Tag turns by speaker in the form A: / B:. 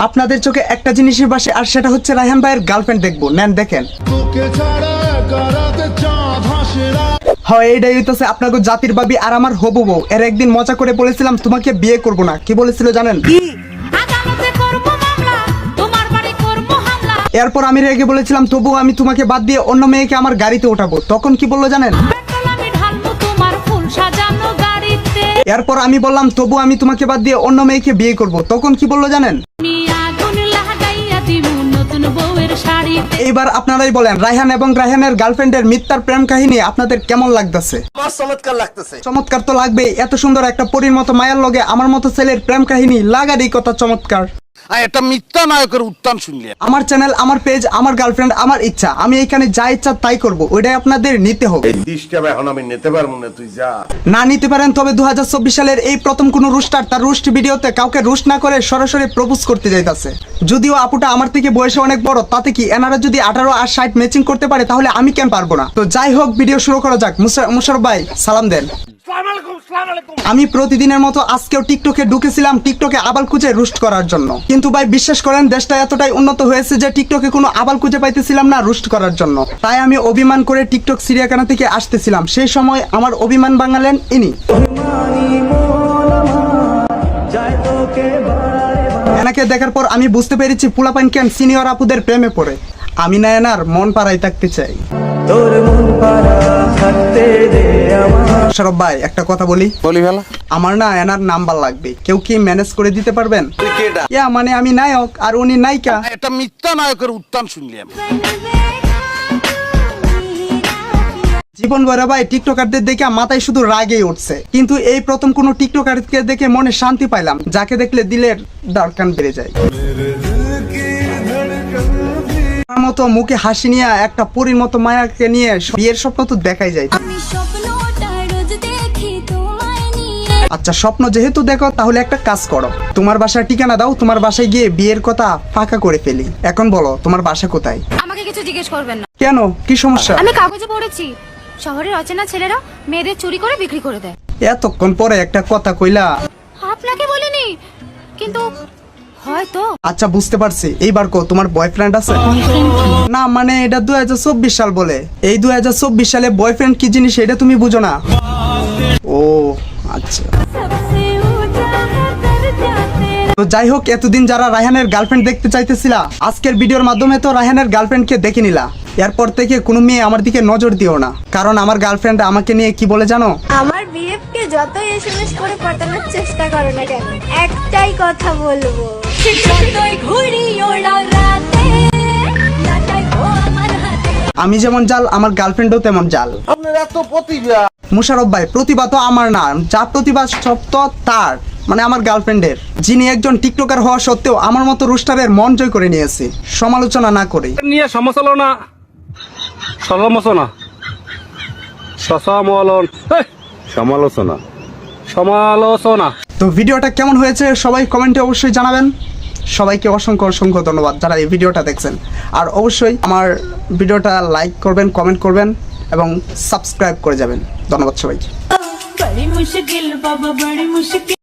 A: আপনাদের চোখে একটা জিনিসই ভাসে, আর সেটা হচ্ছে রায়হান ভাইয়ের গার্লফ্রেন্ড দেখবো। নেন দেখেন। হয় এইটাই হইতেছে আপনাকে জাতির ভাবি আর আমার হবু বউ। এর একদিন মজা করে বলেছিলাম তোমাকে বিয়ে করব না। কি বলেছিল জানেন? এরপর আমি রেগে বলেছিলাম তবু আমি তোমাকে বাদ দিয়ে অন্য মেয়েকে আমার গাড়িতে ওঠাবো। তখন কি বললো জানেন? এরপর আমি বললাম তবু আমি তোমাকে বাদ দিয়ে অন্য মেয়েকে বিয়ে করব। তখন কি বললো জানেন? এইবার আপনারাই বলেন, রায়হান এবং রায়হানের গার্লফ্রেন্ডের মিথ্যার প্রেম কাহিনী আপনাদের কেমন লাগতেছে?
B: চমৎকার লাগতেছে।
A: চমৎকার তো লাগবে। এত সুন্দর একটা পরীর মতো মায়ের লগে আমার মতো ছেলের প্রেম কাহিনী লাগারই কথা চমৎকার।
B: একটা মিথ্যা নায়কের উত্থান শুনলে
A: আমার চ্যানেল, আমার পেজ, আমার গার্লফ্রেন্ড, আমার ইচ্ছা। আমি এখানে যা ইচ্ছা তাই করব। ওইটাই আপনাদের নিতে হবে।
B: এই ডিশটা এখন আমি নিতে পারবো না, তুই যা।
A: না নিতে পারেন তবে 2024 সালের এই প্রথম কোন রুস্টার তার রুস্ট ভিডিওতে কাউকে রুস্ট না করে সরাসরি প্রপোজ করতে যাইতাছে। যদিও আপুটা আমার থেকে বয়সে অনেক বড়, তাতে কি এনারা যদি 18 আর 60 ম্যাচিং করতে পারে তাহলে আমি কেন পারবো না? তো যাই হোক, ভিডিও শুরু করা যাক। মুশারফ ভাই সালাম দেন। আমি প্রতিদিনের মতো আজকেও টিকটকে ঢুকেছিলাম টিকটকে আবাল খুঁজে রুস্ট করার জন্য। কিন্তু ভাই বিশ্বাস করেন, দেশটা এতটাই উন্নত হয়েছে যে টিকটকে কোনো আবাল খুঁজে পাইতেছিলাম না রুস্ট করার জন্য। তাই আমি অভিমান করে টিকটক সিরিয়াখানা থেকে আসতেছিলাম। সেই সময় আমার অভিমান ভাঙালেন ইনি। এনাকে দেখার পর আমি বুঝতে পেরেছি পোলাপাইন কেন সিনিয়র আপুদের প্রেমে পড়ে। আমি না এনার মন পাড়ায় থাকতে চাই। মুশারফ ভাই একটা কথা বলি
B: ভালো।
A: আমার না এনার নাম্বার লাগবে। কেউ কি ম্যানেজ করে দিতে পারবেন? মানে আমি নায়ক আর উনি নায়িকা।
B: একটা মিথ্যা নায়কের উত্থান শুনলাম।
A: জীবন ভরা ভাই টিকটকারদের দেখে মাথায় শুধু রাগেই উঠছে। কিন্তু এই প্রথম কোন টিকটকারকে দেখে মনে শান্তি পাইলাম, যাকে দেখলে দিলের ধড়কন বেড়ে যায়। আমার মতো মুখে হাসি নিয়ে একটা পরীর মতো মায়াকে নিয়ে বিয়ের স্বপ্ন তো দেখাই যায়। আচ্ছা স্বপ্ন যেহেতু দেখো তাহলে একটা কাজ করো, তোমার বাসার ঠিকানা দাও, তোমার বাসায় গিয়ে বিয়ের কথা ফাঁকা করে ফেলি। এখন বলো তোমার বাসা কোথায়?
C: আমাকে কিছু জিজ্ঞেস করবেন না।
A: কেন, কি সমস্যা?
C: আমি কাগজে পড়েছি শহরের অচেনা ছেলেরা মেয়েদের চুরি করে বিক্রি করে দেয়।
A: এতক্ষণ পরে একটা কথা কইলা।
C: আপনাকে বলিনি কিন্তু হয়তো।
A: আচ্ছা বুঝতে পারছি। এইবার কো তোমার বয়ফ্রেন্ড আছে? না মানে এটা 2024 সাল বলে। এই 2024 সালে বয়ফ্রেন্ড কি জিনিস এটা তুমি বুঝো না? ও আচ্ছা। তো যাই হোক, এতদিন যারা রায়হানের গার্লফ্রেন্ড দেখতে চাইতেছিলা, আজকের ভিডিওর মাধ্যমে তো রায়হানের গার্লফ্রেন্ডকে দেখে নিলা। এরপর থেকে কোনো মেয়ে আমার দিকে নজর দিও না, কারণ আমার গার্লফ্রেন্ড আমাকে নিয়ে কি বলে জানো?
D: আমার বিএফকে যতই এসএমএস করে পাঠানোর চেষ্টা করো না কেন, একটাই কথা বলবো, যতই ঘুরি ওড়াও রাতে, আমার হাতে।
A: আমি যেমন জাল, আমার গার্লফ্রেন্ডও তেমন জাল।
B: আপনার এত প্রতিভা।
A: মুশারফ ভাই প্রতিভা তো আমার না, যা প্রতিভা সব তো তার, মানে আমার গার্লফ্রেন্ডের, যিনি একজন টিকটকার হওয়া সত্ত্বেও আমার মতো রুস্টারের মন জয় করে নিয়েছে সমালোচনা না করে।
E: নিয়ে সমালোচনা সমালোচনা।
A: তো ভিডিওটা কেমন হয়েছে সবাই কমেন্টে অবশ্যই জানাবেন। সবাইকে অসংখ্য অসংখ্য ধন্যবাদ যারা এই ভিডিওটা দেখছেন। আর অবশ্যই আমার ভিডিওটা লাইক করবেন, কমেন্ট করবেন এবং সাবস্ক্রাইব করে যাবেন। ধন্যবাদ সবাইকে।